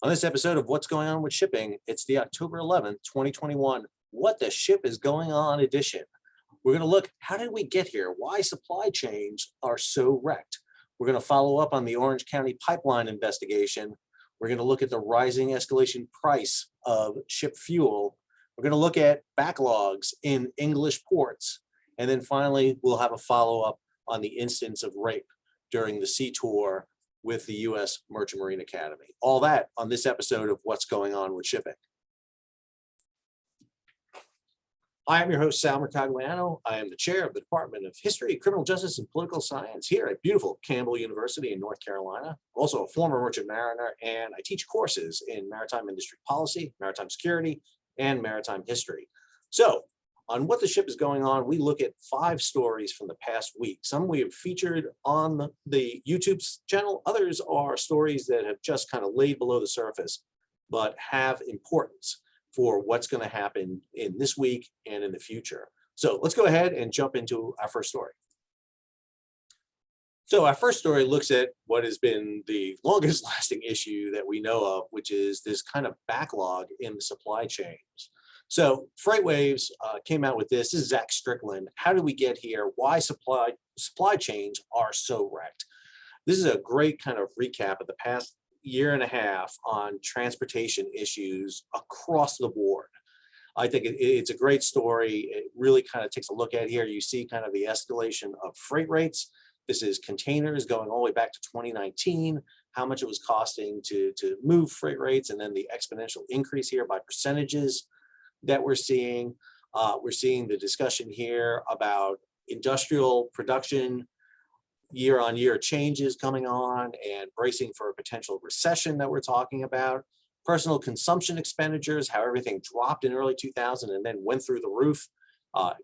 On this episode of What's Going On with Shipping, it's the October 11th, 2021, What the Ship is Going On edition. We're going to look, how did we get here? Why supply chains are so wrecked? We're going to follow up on the Orange County pipeline investigation. We're going to look at the rising escalation price of ship fuel. We're going to look at backlogs in English ports. And then finally, we'll have a follow-up on the instance of rape during the sea tour with the U.S. Merchant Marine Academy. All that on this episode of What's Going On with Shipping. I am your host, Sal Mercogliano. I am the chair of the Department of History, Criminal Justice, and Political Science here at beautiful Campbell University in North Carolina. Also a former merchant mariner, and I teach courses in maritime industry policy, maritime security, and maritime history. So, on What the Ship is Going On, we look at 5 stories from the past week. Some we have featured on the YouTube channel. Others are stories that have just kind of laid below the surface, but have importance for what's going to happen in this week and in the future. So let's go ahead and jump into our first story. So our first story looks at what has been the longest lasting issue that we know of, which is this kind of backlog in the supply chains. So FreightWaves came out with this. This is Zach Strickland. How did we get here? Why supply chains are so wrecked? This is a great kind of recap of the past year and a half on transportation issues across the board. I think it's a great story. It really kind of takes a look at here. You see kind of the escalation of freight rates. This is containers going all the way back to 2019, how much it was costing to move freight rates, and then the exponential increase here by percentages that we're seeing. We're seeing the discussion here about industrial production year-on-year changes coming on and bracing for a potential recession that we're talking about. Personal consumption expenditures, how everything dropped in early 2000 and then went through the roof,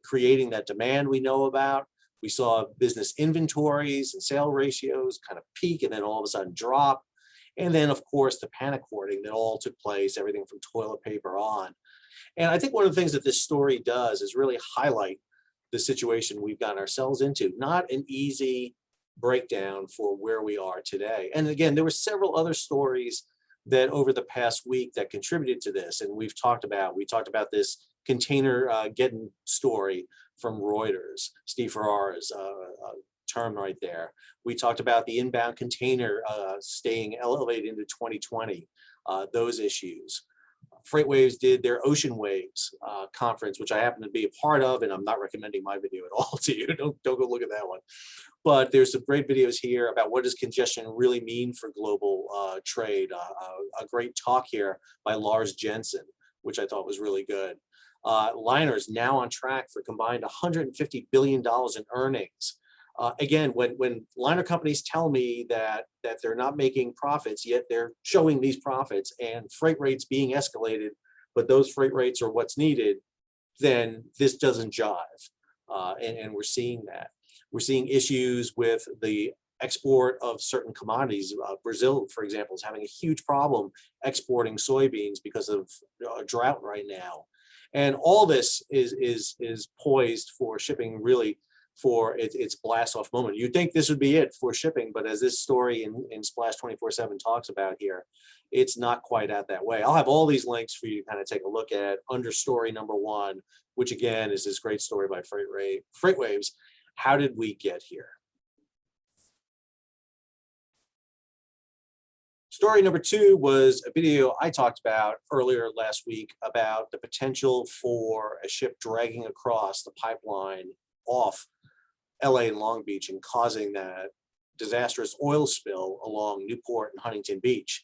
creating that demand we know about. We saw business inventories and sale ratios kind of peak and then all of a sudden drop. And then, of course, the panic hoarding that all took place, everything from toilet paper on. And I think one of the things that this story does is really highlight the situation we've gotten ourselves into. Not an easy breakdown for where we are today. And again, there were several other stories that over the past week that contributed to this. And we talked about this Containergeddon story from Reuters, Steve Ferrara's term right there. We talked about the inbound container staying elevated into 2020, those issues. FreightWaves did their OceanWaves conference, which I happen to be a part of, and I'm not recommending my video at all to you. Don't go look at that one. But there's some great videos here about what does congestion really mean for global trade. A great talk here by Lars Jensen, which I thought was really good. Liners now on track for combined $150 billion in earnings. Again, when liner companies tell me that they're not making profits, yet they're showing these profits and freight rates being escalated, but those freight rates are what's needed, then this doesn't jive. And we're seeing that. We're seeing issues with the export of certain commodities. Brazil, for example, is having a huge problem exporting soybeans because of drought right now. And all this is poised for shipping really for its blastoff moment. You'd think this would be it for shipping, but as this story in Splash 24/7 talks about here, it's not quite at that way. I'll have all these links for you to kind of take a look at under story number 1, which again is this great story by FreightWaves. How did we get here? Story number 2 was a video I talked about earlier last week about the potential for a ship dragging across the pipeline off LA and Long Beach and causing that disastrous oil spill along Newport and Huntington Beach.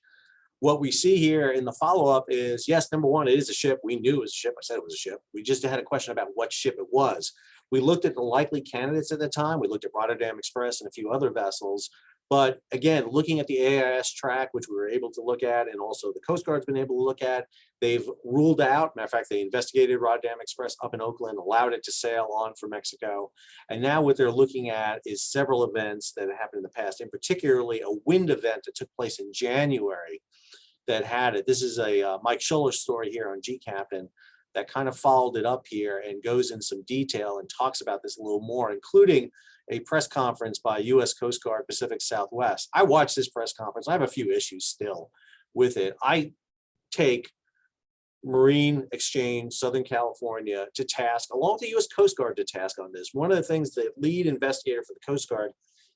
What we see here in the follow-up is, yes, number 1, it is a ship. We knew it was a ship. I said it was a ship. We just had a question about what ship it was. We looked at the likely candidates at the time. We looked at Rotterdam Express and a few other vessels. But again, looking at the AIS track, which we were able to look at, and also the Coast Guard's been able to look at, they've ruled out, matter of fact, they investigated Rotterdam Express up in Oakland, allowed it to sail on for Mexico. And now what they're looking at is several events that happened in the past, and particularly a wind event that took place in January that had it. This is a Mike Schuller story here on G Captain that kind of followed it up here and goes in some detail and talks about this a little more, including a press conference by U.S. Coast Guard Pacific Southwest. I watched this press conference. I have a few issues still with it. I take Marine Exchange Southern California to task, along with the U.S. Coast Guard to task on this. One of the things the lead investigator for the Coast Guard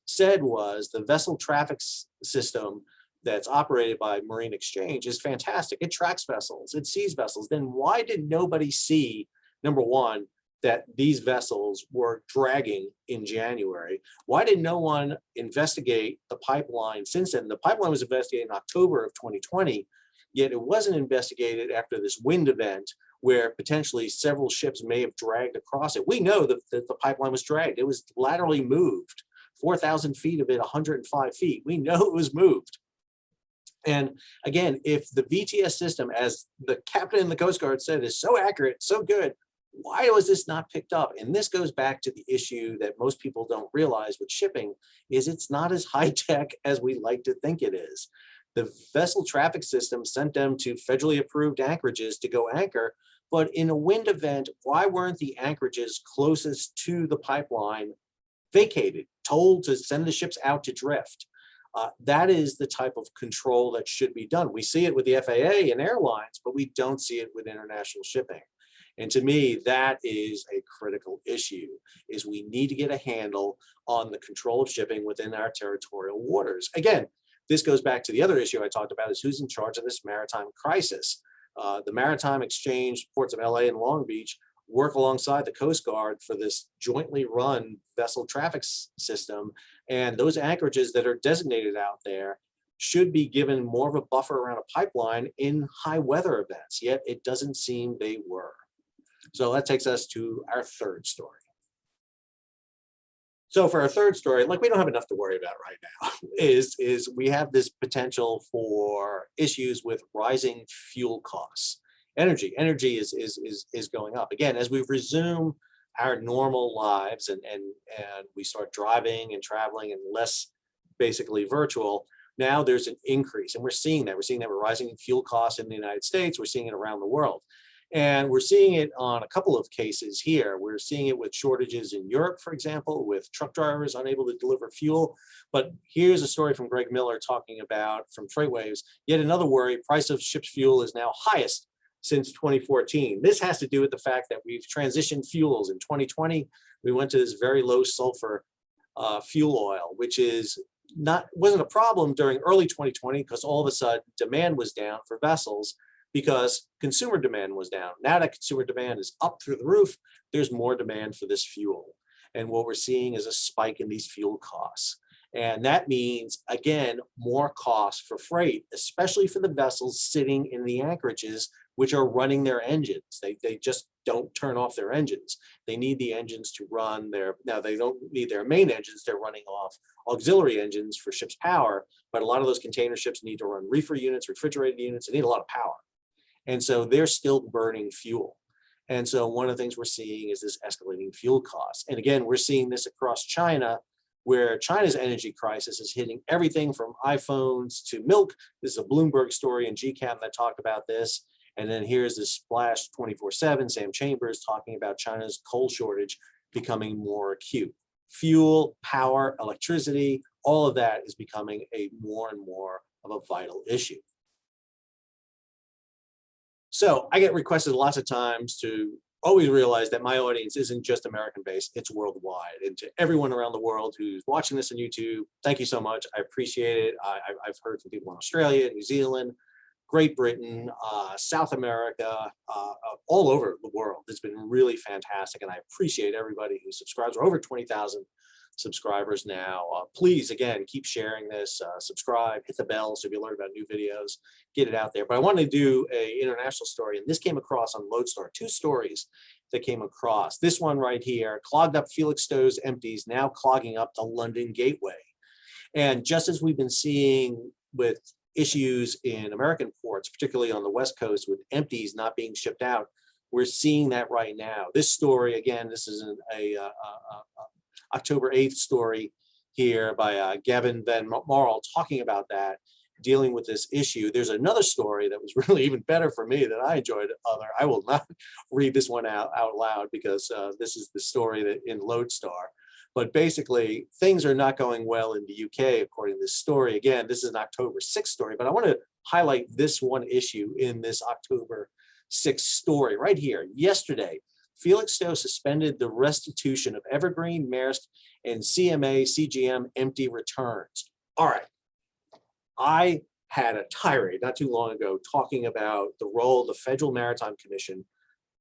said was the vessel traffic system that's operated by Marine Exchange is fantastic. It tracks vessels, it sees vessels. Then why did nobody see, number one, that these vessels were dragging in January? Why did no one investigate the pipeline since then? The pipeline was investigated in October of 2020, yet it wasn't investigated after this wind event where potentially several ships may have dragged across it. We know that the pipeline was dragged. It was laterally moved, 4,000 feet of it, 105 feet. We know it was moved. And again, if the VTS system, as the captain in the Coast Guard said, is so accurate, so good, why was this not picked up? And this goes back to the issue that most people don't realize with shipping, is it's not as high tech as we like to think it is. The vessel traffic system sent them to federally approved anchorages to go anchor, but in a wind event, why weren't the anchorages closest to the pipeline vacated, told to send the ships out to drift? That is the type of control that should be done. We see it with the FAA and airlines, but we don't see it with international shipping. And to me, that is a critical issue, is we need to get a handle on the control of shipping within our territorial waters. Again, this goes back to the other issue I talked about, is who's in charge of this maritime crisis. The Maritime Exchange, ports of LA and Long Beach, work alongside the Coast Guard for this jointly run vessel traffic system. And those anchorages that are designated out there should be given more of a buffer around a pipeline in high weather events, yet it doesn't seem they were. So that takes us to our third story. So for our third story, like we don't have enough to worry about right now, is we have this potential for issues with rising fuel costs. Energy is going up. Again, as we resume our normal lives and we start driving and traveling and less basically virtual, now there's an increase. And we're seeing that. We're seeing that with rising fuel costs in the United States. We're seeing it around the world. And we're seeing it on a couple of cases here. We're seeing it with shortages in Europe, for example, with truck drivers unable to deliver fuel. But here's a story from Greg Miller talking about, from FreightWaves, yet another worry: price of ship's fuel is now highest since 2014. This has to do with the fact that we've transitioned fuels. In 2020, we went to this very low sulfur fuel oil, which wasn't a problem during early 2020 because all of a sudden demand was down for vessels, because consumer demand was down. Now that consumer demand is up through the roof, there's more demand for this fuel. And what we're seeing is a spike in these fuel costs. And that means, again, more costs for freight, especially for the vessels sitting in the anchorages, which are running their engines. They just don't turn off their engines. They need the engines to run now they don't need their main engines, they're running off auxiliary engines for ship's power, but a lot of those container ships need to run reefer units, refrigerated units, they need a lot of power. And so they're still burning fuel. And so one of the things we're seeing is this escalating fuel costs. And again, we're seeing this across China, where China's energy crisis is hitting everything from iPhones to milk. This is a Bloomberg story in GCAM that talked about this. And then here's this Splash 24/7, Sam Chambers talking about China's coal shortage becoming more acute. Fuel, power, electricity, all of that is becoming a more and more of a vital issue. So I get requested lots of times to always realize that my audience isn't just American-based, it's worldwide. And to everyone around the world who's watching this on YouTube, thank you so much. I appreciate it. I've heard from people in Australia, New Zealand, Great Britain, South America, all over the world. It's been really fantastic, and I appreciate everybody who subscribes. We're over 20,000 subscribers now. Please, again, keep sharing this, subscribe, hit the bell so you'll learn about new videos, get it out there. But I wanted to do an international story, and this came across on Lodestar, two stories that came across. This one right here: clogged up Felixstowe's Empties, now clogging up the London Gateway. And just as we've been seeing with issues in American ports, particularly on the West Coast, with Empties not being shipped out, we're seeing that right now. This story, again, this is a October 8th story here by Gavin Van Marl talking about that, dealing with this issue. There's another story that was really even better for me that I enjoyed. I will not read this one out loud because this is the story that in Lodestar. But basically, things are not going well in the UK, according to this story. Again, this is an October 6th story, but I want to highlight this one issue in this October 6th story right here. Yesterday, Felixstowe suspended the restitution of Evergreen, Maersk, and CMA CGM empty returns. All right. I had a tirade not too long ago talking about the role the Federal Maritime Commission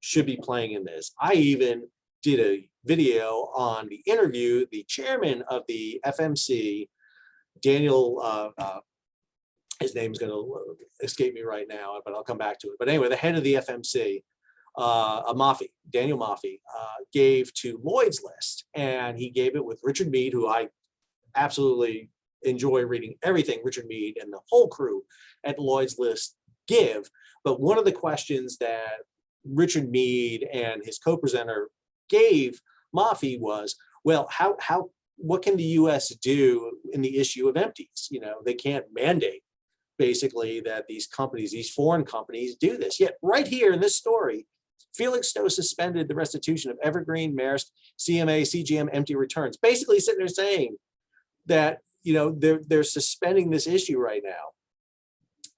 should be playing in this. I even did a video on the interview the chairman of the FMC, Daniel, his name's going to escape me right now, but I'll come back to it. But anyway, the head of the FMC, Daniel Maffei, gave to Lloyd's List, and he gave it with Richard Mead, who I absolutely enjoy reading everything Richard Mead and the whole crew at Lloyd's List give. But one of the questions that Richard Mead and his co-presenter gave Maffei was, well, what can the US do in the issue of empties? You know, they can't mandate basically that these companies, these foreign companies, do this. Yet right here in this story, Felixstowe suspended the restitution of Evergreen, Maersk, CMA, CGM empty returns, basically sitting there saying that, you know, they're suspending this issue right now.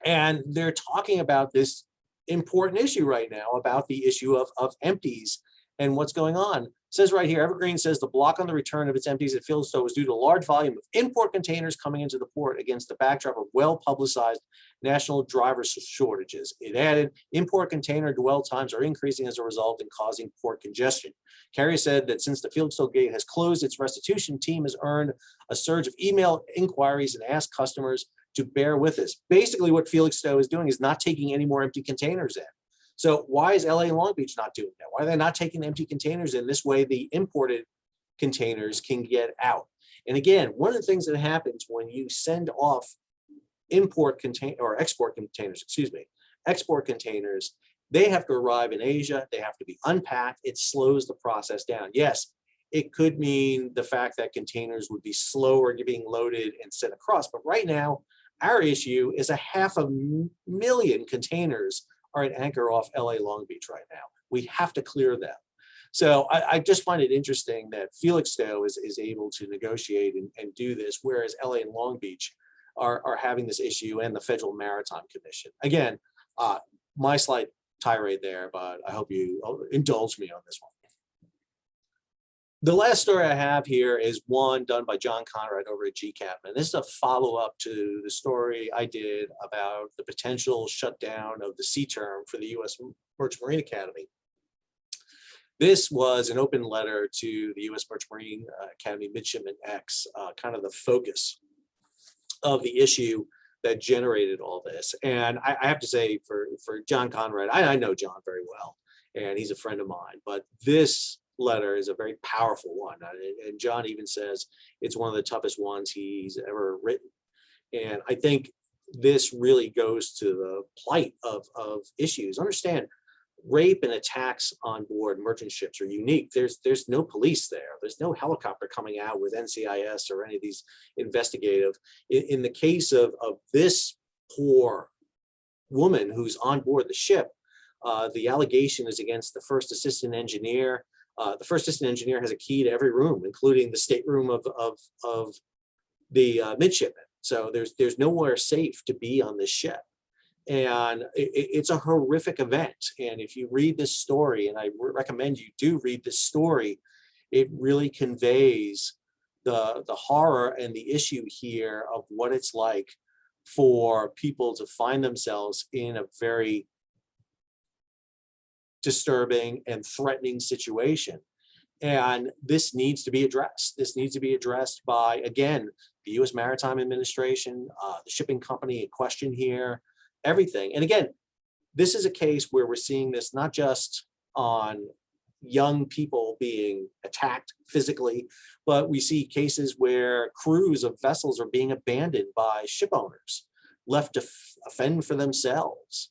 And they're talking about this important issue right now about the issue of empties and what's going on. It says right here, Evergreen says the block on the return of its empties at Felixstowe was due to a large volume of import containers coming into the port against the backdrop of well-publicized national driver shortages. It added, import container dwell times are increasing as a result and causing port congestion. Carrier said that since the Felixstowe gate has closed, its restitution team has earned a surge of email inquiries and asked customers to bear with us. Basically what Felixstowe is doing is not taking any more empty containers in. So why is LA and Long Beach not doing that? Why are they not taking empty containers in? This way the imported containers can get out. And again, one of the things that happens when you send off export containers, they have to arrive in Asia, they have to be unpacked, it slows the process down. Yes, it could mean the fact that containers would be slower being loaded and sent across, but right now, our issue is 500,000 containers are at anchor off LA Long Beach right now. We have to clear them. So I just find it interesting that Felixstowe is able to negotiate and do this, whereas LA and Long Beach are having this issue, and the Federal Maritime Commission. Again, my slight tirade there, but I hope you indulge me on this one. The last story I have here is one done by John Conrad over at GCAP, and this is a follow-up to the story I did about the potential shutdown of the sea term for the U.S. Merchant Marine Academy. This was an open letter to the U.S. Merchant Marine Academy Midshipman X, kind of the focus of the issue that generated all this. And I have to say, for John Conrad, I know John very well, and he's a friend of mine, but this letter is a very powerful one. And John even says it's one of the toughest ones he's ever written. And I think this really goes to the plight of issues. Understand, rape and attacks on board merchant ships are unique. There's no police there. There's no helicopter coming out with NCIS or any of these investigative. In the case of this poor woman who's on board the ship, the allegation is against the first assistant engineer. The first assistant engineer has a key to every room, including the stateroom of the midshipman. So there's nowhere safe to be on this ship. And it's a horrific event. And if you read this story, and I recommend you do read this story, it really conveys the horror and the issue here of what it's like for people to find themselves in a very disturbing and threatening situation. And this needs to be addressed. This needs to be addressed by, again, the U.S. Maritime Administration, the shipping company in question here, everything. And again, this is a case where we're seeing this not just on young people being attacked physically, but we see cases where crews of vessels are being abandoned by ship owners, left to fend for themselves.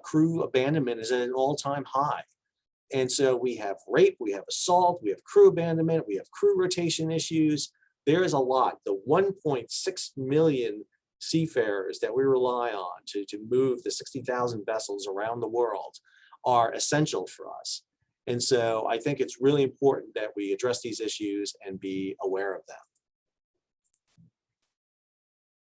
Crew abandonment is at an all-time high. And so we have rape, we have assault, we have crew abandonment, we have crew rotation issues. There is a lot. The 1.6 million seafarers that we rely on to move the 60,000 vessels around the world are essential for us. And so I think it's really important that we address these issues and be aware of them.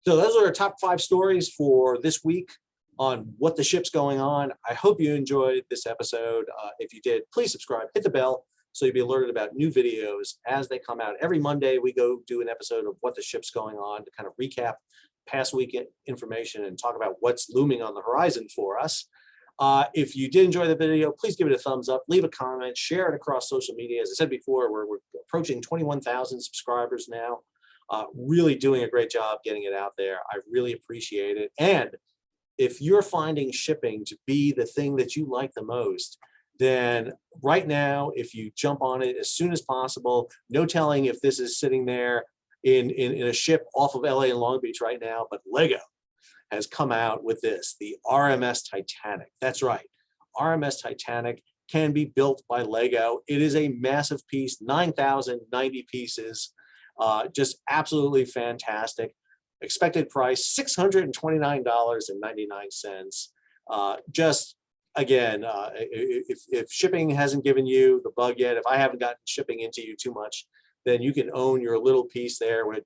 So those are our top 5 stories for this week on what the ship's going on. I hope you enjoyed this episode. If you did, please subscribe, hit the bell, so you'll be alerted about new videos as they come out. Every Monday, we go do an episode of what the ship's going on to kind of recap past week information and talk about what's looming on the horizon for us. If you did enjoy the video, please give it a thumbs up, leave a comment, share it across social media. As I said before, we're approaching 21,000 subscribers now. Really doing a great job getting it out there. I really appreciate it. And if you're finding shipping to be the thing that you like the most, then right now, if you jump on it as soon as possible, no telling if this is sitting there in a ship off of LA and Long Beach right now, but Lego has come out with this, the RMS Titanic. That's right, RMS Titanic can be built by Lego. It is a massive piece, 9,090 pieces, just absolutely fantastic. Expected price, $629.99. Just again, if shipping hasn't given you the bug yet, if I haven't gotten shipping into you too much, then you can own your little piece there with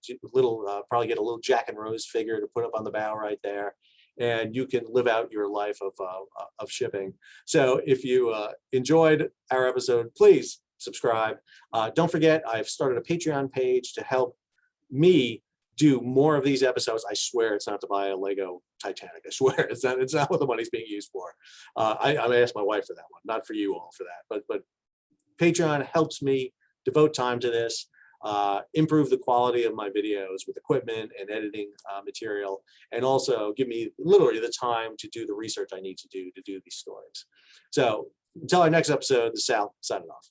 probably get a little Jack and Rose figure to put up on the bow right there, and you can live out your life of shipping. So if you enjoyed our episode, please subscribe. Don't forget, I've started a Patreon page to help me do more of these episodes. I swear it's not to buy a Lego Titanic. I swear it's not what the money's being used for. I asked my wife for that one, not for you all for that. But Patreon helps me devote time to this, improve the quality of my videos with equipment and editing material, and also give me literally the time to do the research I need to do these stories. So until our next episode, this is Sal signing off.